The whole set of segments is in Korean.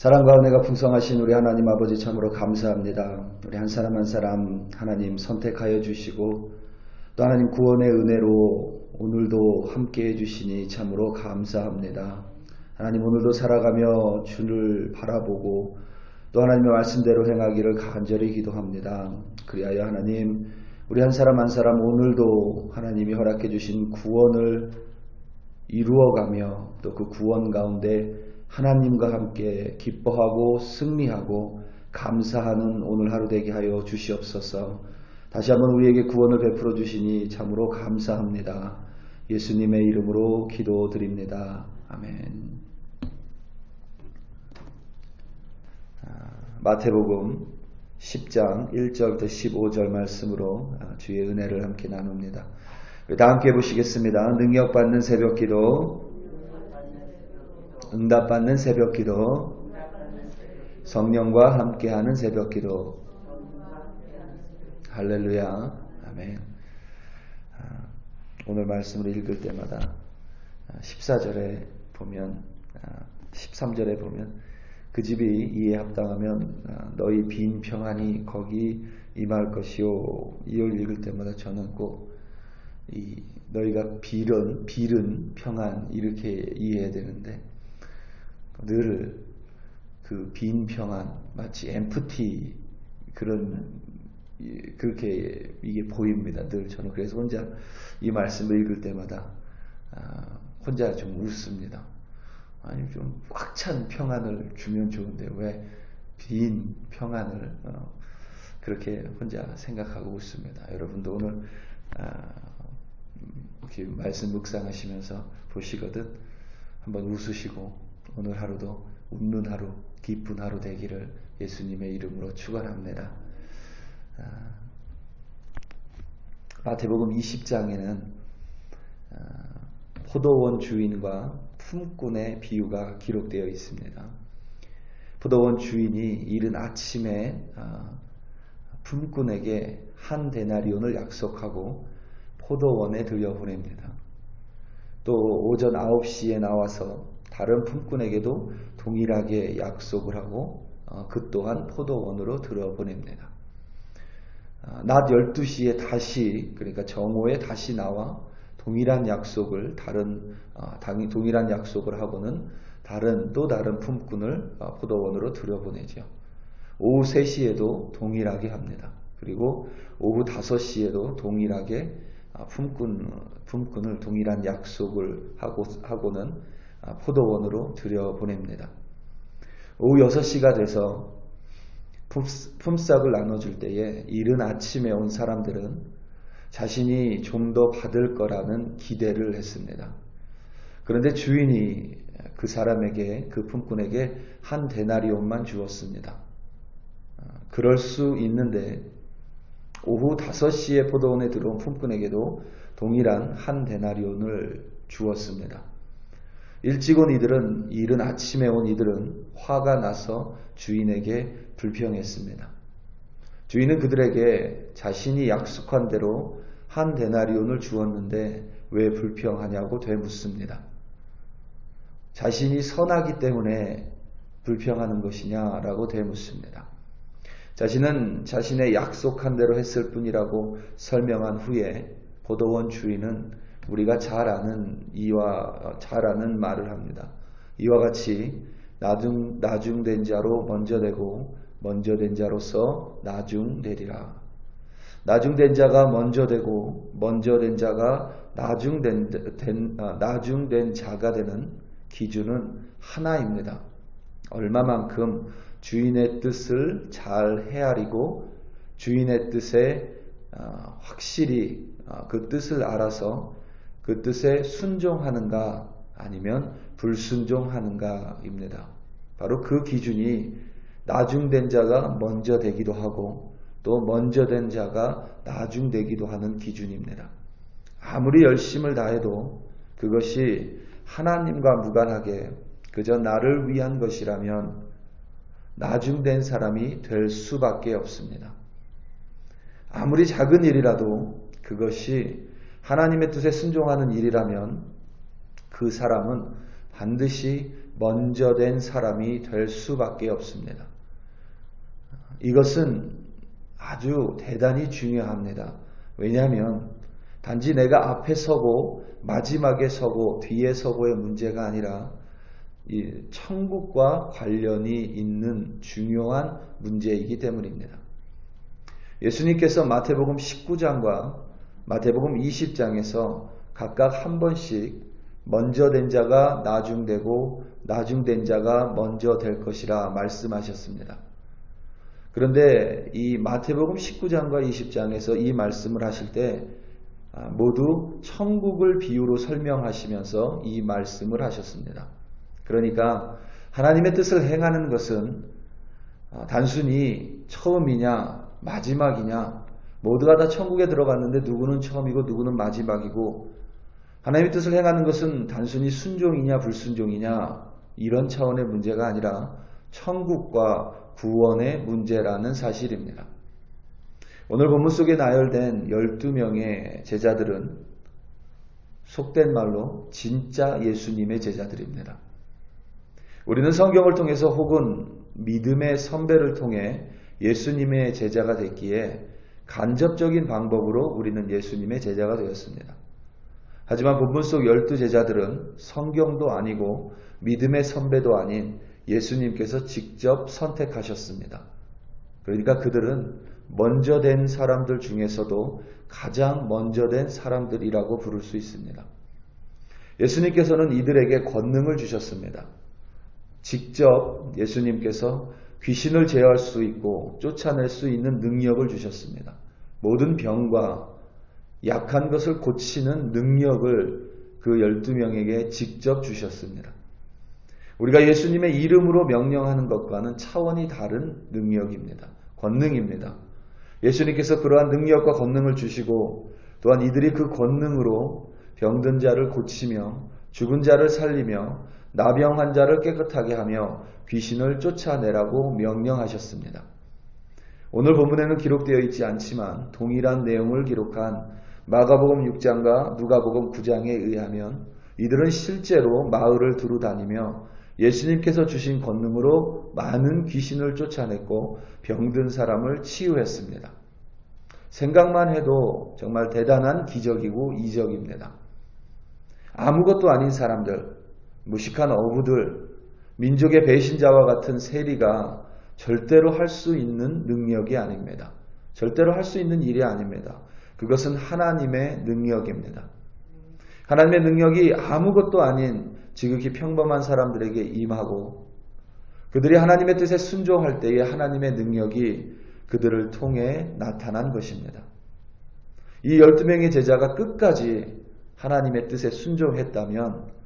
사랑과 은혜가 풍성하신 우리 하나님 아버지 참으로 감사합니다. 우리 한 사람 한 사람 하나님 선택하여 주시고 또 하나님 구원의 은혜로 오늘도 함께해 주시니 참으로 감사합니다. 하나님 오늘도 살아가며 주를 바라보고 또 하나님의 말씀대로 행하기를 간절히 기도합니다. 그리하여 하나님 우리 한 사람 한 사람 오늘도 하나님이 허락해 주신 구원을 이루어가며 또 그 구원 가운데 하나님과 함께 기뻐하고 승리하고 감사하는 오늘 하루 되게 하여 주시옵소서. 다시 한번 우리에게 구원을 베풀어 주시니 참으로 감사합니다. 예수님의 이름으로 기도드립니다. 아멘. 마태복음 10장 1절부터 15절 말씀으로 주의 은혜를 함께 나눕니다. 다 함께 보시겠습니다. 능력받는 새벽기도, 응답받는 새벽기도, 성령과 함께하는 새벽기도. 할렐루야. 아멘. 오늘 말씀을 읽을 때마다 14절에 보면 13절에 보면 그 집이 이에 합당하면 너희 빈 평안이 거기 임할 것이요. 이걸 읽을 때마다 저는 꼭 너희가 빌은 평안 이렇게 이해해야 되는데 늘 그 빈 평안 마치 empty 그렇게 이게 보입니다. 늘 저는 그래서 혼자 이 말씀을 읽을 때마다 혼자 좀 웃습니다. 아니 좀 꽉 찬 평안을 주면 좋은데 왜 빈 평안을 그렇게 혼자 생각하고 웃습니다. 여러분도 오늘 이렇게 말씀 묵상하시면서 보시거든 한번 웃으시고 오늘 하루도 웃는 하루, 기쁜 하루 되기를 예수님의 이름으로 축원합니다. 마태복음 20장에는 포도원 주인과 품꾼의 비유가 기록되어 있습니다. 포도원 주인이 이른 아침에 품꾼에게 한 데나리온을 약속하고 포도원에 들여보냅니다. 또 오전 9시에 나와서 다른 품꾼에게도 동일하게 약속을 하고 그 또한 포도원으로 들여보냅니다. 낮 12시에 다시 그러니까 정오에 다시 나와 동일한 약속을 동일한 약속을 하고는 또 다른 품꾼을 포도원으로 들여보내죠. 오후 3시에도 동일하게 합니다. 그리고 오후 5시에도 동일하게 품꾼을 동일한 약속을 하고는 포도원으로 들여보냅니다. 오후 6시가 돼서 품삯을 나눠줄 때에 이른 아침에 온 사람들은 자신이 좀 더 받을 거라는 기대를 했습니다. 그런데 주인이 그 사람에게 그 품꾼에게 한 데나리온만 주었습니다. 그럴 수 있는데 오후 5시에 포도원에 들어온 품꾼에게도 동일한 한 데나리온을 주었습니다. 일찍 온 이른 아침에 온 이들은 화가 나서 주인에게 불평했습니다. 주인은 그들에게 자신이 약속한 대로 한 데나리온을 주었는데 왜 불평하냐고 되묻습니다. 자신이 선하기 때문에 불평하는 것이냐라고 되묻습니다. 자신은 자신의 약속한 대로 했을 뿐이라고 설명한 후에 포도원 주인은 우리가 잘 아는 말을 합니다. 이와 같이 나중된 자로 먼저 되고 먼저 된 자로서 나중되리라. 나중된 자가 먼저 되고 먼저 된 자가 나중된 자가 되는 기준은 하나입니다. 얼마만큼 주인의 뜻을 잘 헤아리고 주인의 뜻에 확실히 그 뜻을 알아서 그 뜻에 순종하는가 아니면 불순종하는가입니다. 바로 그 기준이 나중된 자가 먼저 되기도 하고 또 먼저 된 자가 나중되기도 하는 기준입니다. 아무리 열심을 다해도 그것이 하나님과 무관하게 그저 나를 위한 것이라면 나중된 사람이 될 수밖에 없습니다. 아무리 작은 일이라도 그것이 하나님의 뜻에 순종하는 일이라면 그 사람은 반드시 먼저 된 사람이 될 수밖에 없습니다. 이것은 아주 대단히 중요합니다. 왜냐하면 단지 내가 앞에 서고 마지막에 서고 뒤에 서고의 문제가 아니라 이 천국과 관련이 있는 중요한 문제이기 때문입니다. 예수님께서 마태복음 19장과 마태복음 20장에서 각각 한 번씩 먼저 된 자가 나중되고 나중된 자가 먼저 될 것이라 말씀하셨습니다. 그런데 이 마태복음 19장과 20장에서 이 말씀을 하실 때 모두 천국을 비유로 설명하시면서 이 말씀을 하셨습니다. 그러니까 하나님의 뜻을 행하는 것은 단순히 처음이냐 마지막이냐, 모두가 다 천국에 들어갔는데 누구는 처음이고 누구는 마지막이고, 하나님의 뜻을 행하는 것은 단순히 순종이냐 불순종이냐 이런 차원의 문제가 아니라 천국과 구원의 문제라는 사실입니다. 오늘 본문 속에 나열된 12명의 제자들은 속된 말로 진짜 예수님의 제자들입니다. 우리는 성경을 통해서 혹은 믿음의 선배를 통해 예수님의 제자가 됐기에 간접적인 방법으로 우리는 예수님의 제자가 되었습니다. 하지만 본문 속 12제자들은 성경도 아니고 믿음의 선배도 아닌 예수님께서 직접 선택하셨습니다. 그러니까 그들은 먼저 된 사람들 중에서도 가장 먼저 된 사람들이라고 부를 수 있습니다. 예수님께서는 이들에게 권능을 주셨습니다. 직접 예수님께서 귀신을 제어할 수 있고 쫓아낼 수 있는 능력을 주셨습니다. 모든 병과 약한 것을 고치는 능력을 그 12명에게 직접 주셨습니다. 우리가 예수님의 이름으로 명령하는 것과는 차원이 다른 능력입니다. 권능입니다. 예수님께서 그러한 능력과 권능을 주시고 또한 이들이 그 권능으로 병든 자를 고치며 죽은 자를 살리며 나병 환자를 깨끗하게 하며 귀신을 쫓아내라고 명령하셨습니다. 오늘 본문에는 기록되어 있지 않지만 동일한 내용을 기록한 마가복음 6장과 누가복음 9장에 의하면 이들은 실제로 마을을 두루 다니며 예수님께서 주신 권능으로 많은 귀신을 쫓아냈고 병든 사람을 치유했습니다. 생각만 해도 정말 대단한 기적이고 이적입니다. 아무것도 아닌 사람들, 무식한 어부들, 민족의 배신자와 같은 세리가 절대로 할 수 있는 능력이 아닙니다. 절대로 할 수 있는 일이 아닙니다. 그것은 하나님의 능력입니다. 하나님의 능력이 아무것도 아닌 지극히 평범한 사람들에게 임하고 그들이 하나님의 뜻에 순종할 때에 하나님의 능력이 그들을 통해 나타난 것입니다. 이 12명의 제자가 끝까지 하나님의 뜻에 순종했다면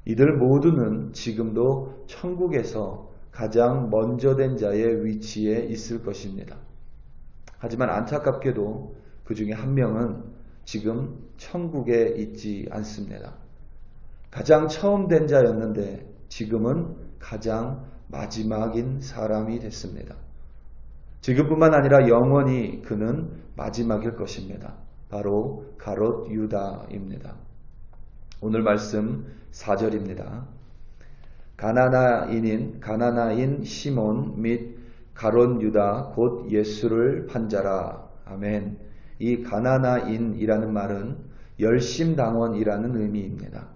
이들 모두는 지금도 천국에서 가장 먼저 된 자의 위치에 있을 것입니다. 하지만 안타깝게도 그 중에 한 명은 지금 천국에 있지 않습니다. 가장 처음 된 자였는데 지금은 가장 마지막인 사람이 됐습니다. 지금뿐만 아니라 영원히 그는 마지막일 것입니다. 바로 가롯 유다입니다. 오늘 말씀 4절입니다. 가나나인 시몬 및 가롯 유다 곧 예수를 판자라. 아멘. 이 가나나인이라는 말은 열심당원이라는 의미입니다.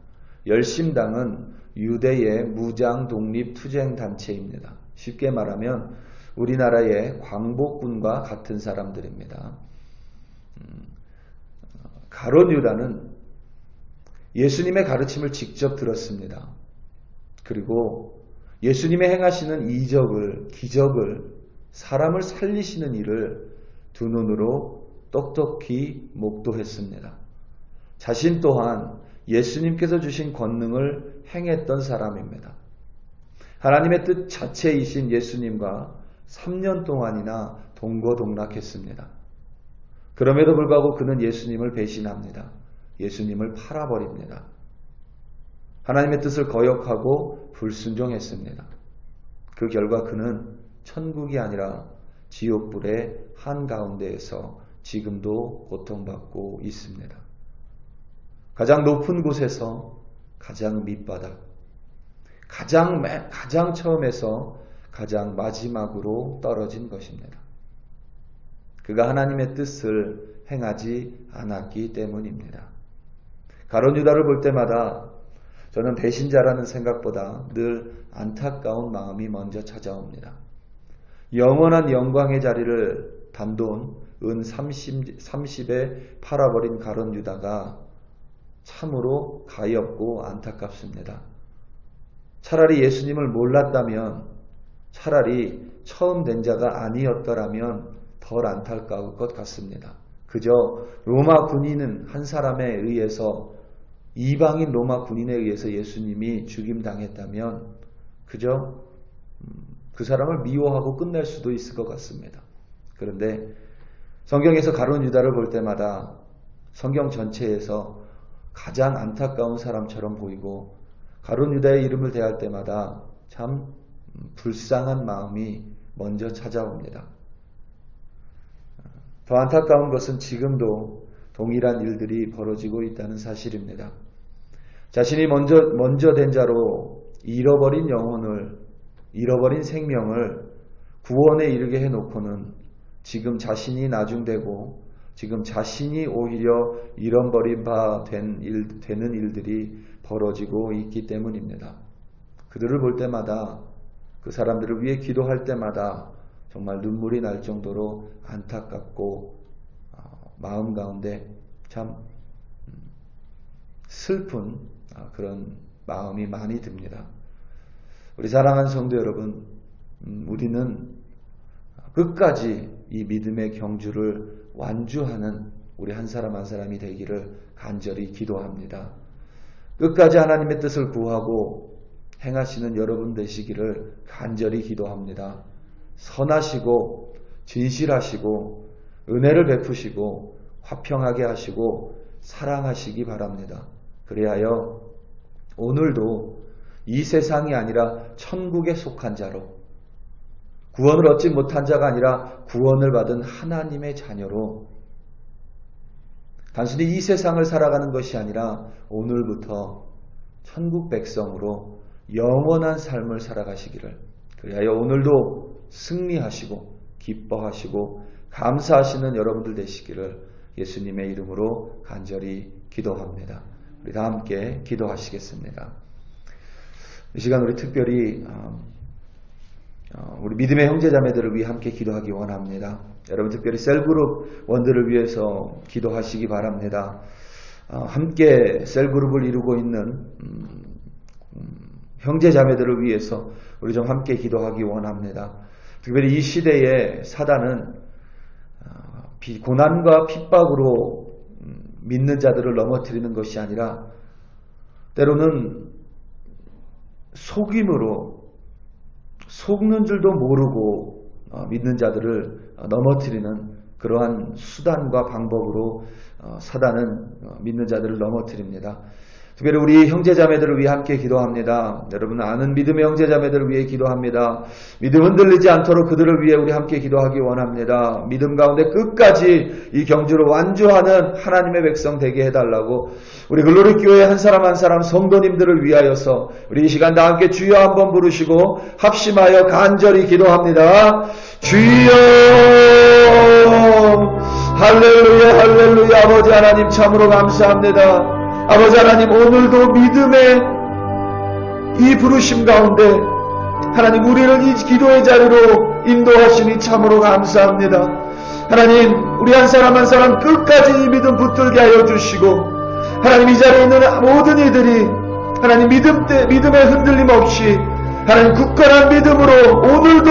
열심당은 유대의 무장 독립 투쟁 단체입니다. 쉽게 말하면 우리나라의 광복군과 같은 사람들입니다. 가롯 유다는 예수님의 가르침을 직접 들었습니다. 그리고 예수님의 행하시는 이적을, 기적을, 사람을 살리시는 일을 두 눈으로 똑똑히 목도했습니다. 자신 또한 예수님께서 주신 권능을 행했던 사람입니다. 하나님의 뜻 자체이신 예수님과 3년 동안이나 동거동락했습니다. 그럼에도 불구하고 그는 예수님을 배신합니다. 예수님을 팔아버립니다. 하나님의 뜻을 거역하고 불순종했습니다. 그 결과 그는 천국이 아니라 지옥불의 한가운데에서 지금도 고통받고 있습니다. 가장 높은 곳에서 가장 밑바닥, 가장 처음에서 가장 마지막으로 떨어진 것입니다. 그가 하나님의 뜻을 행하지 않았기 때문입니다. 가룟 유다를 볼 때마다 저는 배신자라는 생각보다 늘 안타까운 마음이 먼저 찾아옵니다. 영원한 영광의 자리를 단돈 은 30에 팔아버린 가룟 유다가 참으로 가엾고 안타깝습니다. 차라리 예수님을 몰랐다면, 차라리 처음 된 자가 아니었더라면 덜 안타까울 것 같습니다. 그저 로마 군인은 한 사람에 의해서, 이방인 로마 군인에 의해서 예수님이 죽임당했다면 그저 그 사람을 미워하고 끝낼 수도 있을 것 같습니다. 그런데 성경에서 가룟 유다를 볼 때마다 성경 전체에서 가장 안타까운 사람처럼 보이고, 가룟 유다의 이름을 대할 때마다 참 불쌍한 마음이 먼저 찾아옵니다. 더 안타까운 것은 지금도 동일한 일들이 벌어지고 있다는 사실입니다. 자신이 먼저 된 자로 잃어버린 영혼을, 잃어버린 생명을 구원에 이르게 해놓고는 지금 자신이 나중되고 지금 자신이 오히려 잃어버린 바 되는 일들이 벌어지고 있기 때문입니다. 그들을 볼 때마다, 그 사람들을 위해 기도할 때마다 정말 눈물이 날 정도로 안타깝고 마음 가운데 참 슬픈 그런 마음이 많이 듭니다. 우리 사랑하는 성도 여러분, 우리는 끝까지 이 믿음의 경주를 완주하는 우리 한 사람 한 사람이 되기를 간절히 기도합니다. 끝까지 하나님의 뜻을 구하고 행하시는 여러분 되시기를 간절히 기도합니다. 선하시고 진실하시고 은혜를 베푸시고 화평하게 하시고 사랑하시기 바랍니다. 그리하여 오늘도 이 세상이 아니라 천국에 속한 자로, 구원을 얻지 못한 자가 아니라 구원을 받은 하나님의 자녀로, 단순히 이 세상을 살아가는 것이 아니라 오늘부터 천국 백성으로 영원한 삶을 살아가시기를, 그리하여 오늘도 승리하시고 기뻐하시고 감사하시는 여러분들 되시기를 예수님의 이름으로 간절히 기도합니다. 우리 다 함께 기도하시겠습니다. 이 시간 우리 특별히 우리 믿음의 형제자매들을 위해 함께 기도하기 원합니다. 여러분 특별히 셀그룹 원들을 위해서 기도하시기 바랍니다. 함께 셀그룹을 이루고 있는 형제자매들을 위해서 우리 좀 함께 기도하기 원합니다. 특별히 이 시대에 사단은 고난과 핍박으로 믿는 자들을 넘어뜨리는 것이 아니라 때로는 속임으로, 속는 줄도 모르고 믿는 자들을 넘어뜨리는 그러한 수단과 방법으로 사단은 믿는 자들을 넘어뜨립니다. 특별히 우리 형제자매들을 위해 함께 기도합니다. 여러분 아는 믿음의 형제자매들을 위해 기도합니다. 믿음 흔들리지 않도록 그들을 위해 우리 함께 기도하기 원합니다. 믿음 가운데 끝까지 이 경주를 완주하는 하나님의 백성 되게 해달라고 우리 글로리교회 한 사람 한 사람 성도님들을 위하여서 우리 이 시간 다 함께 주여 한번 부르시고 합심하여 간절히 기도합니다. 주여, 할렐루야 할렐루야. 아버지 하나님 참으로 감사합니다. 아버지 하나님 오늘도 믿음의 이 부르심 가운데 하나님 우리를 이 기도의 자리로 인도하시니 참으로 감사합니다. 하나님 우리 한 사람 한 사람 끝까지 이 믿음 붙들게 하여 주시고 하나님 이 자리에 있는 모든 이들이 하나님 믿음의 흔들림 없이 하나님 굳건한 믿음으로 오늘도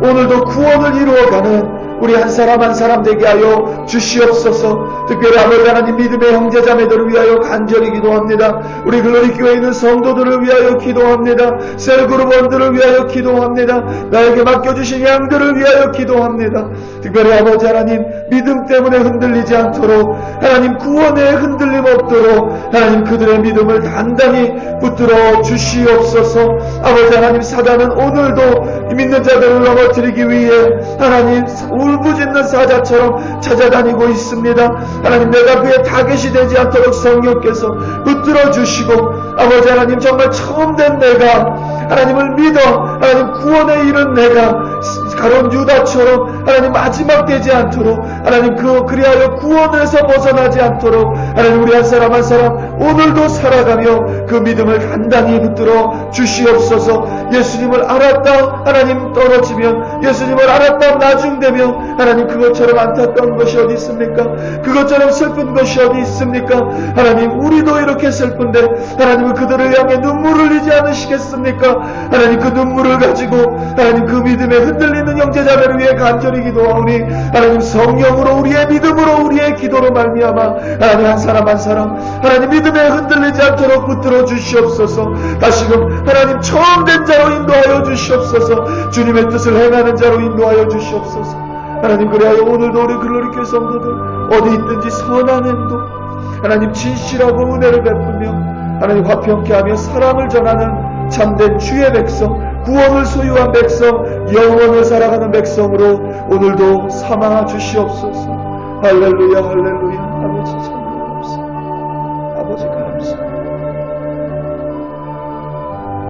오늘도 구원을 이루어가는 우리 한 사람 한 사람 되게 하여 주시옵소서. 특별히 아버지 하나님 믿음의 형제자매들을 위하여 간절히 기도합니다. 우리 글로리교회에 있는 성도들을 위하여 기도합니다. 셀그룹원들을 위하여 기도합니다. 나에게 맡겨주신 양들을 위하여 기도합니다. 특별히 아버지 하나님 믿음 때문에 흔들리지 않도록 하나님 구원에 흔들림 없도록 하나님 그들의 믿음을 단단히 붙들어 주시옵소서. 아버지 하나님 사단은 오늘도 믿는 자들을 넘어뜨리기 위해 하나님 울부짖는 사자처럼 찾아다니고 있습니다. 하나님, 내가 그의 타겟이 되지 않도록 성령께서 붙들어 주시고, 아버지 하나님, 정말 처음된 내가 하나님을 믿어 하나님 구원에 이른 내가 가룟 유다처럼 하나님 마지막 되지 않도록, 하나님 그리하여 구원에서 벗어나지 않도록 하나님 우리 한 사람 한 사람 오늘도 살아가며 그 믿음을 단단히 붙들어 주시옵소서. 예수님을 알았다 하나님 떨어지면, 예수님을 알았다 나중되면 하나님 그것처럼 안타까운 것이 어디 있습니까? 그것처럼 슬픈 것이 어디 있습니까? 하나님, 우리도 이렇게 슬픈데 하나님은 그들을 향해 눈물을 흘리지 않으시겠습니까? 하나님, 그 눈물을 가지고 하나님 그 믿음에 흔들리는 형제자매를 위해 간절히 기도하오니, 하나님 성령으로 우리의 믿음으로 우리의 기도로 말미암아 하나님 한 사람 한 사람 하나님 믿음에 흔들리지 않도록 붙들어 주시옵소서. 다시금 하나님 처음된 자로 인도하여 주시옵소서. 주님의 뜻을 행하는 자로 인도하여 주시옵소서. 하나님, 그래야 오늘도 우리 글로리교회 성도들 어디 있든지 선한 행동, 하나님 진실하고 은혜를 베푸며 하나님 화평케 하며 사랑을 전하는 참된 주의 백성, 구원을 소유한 백성, 영원을 살아가는 백성으로 오늘도 삼아 주시옵소서. 할렐루야 할렐루야. 아버지 참 감사합니다. 아버지 감사합니다.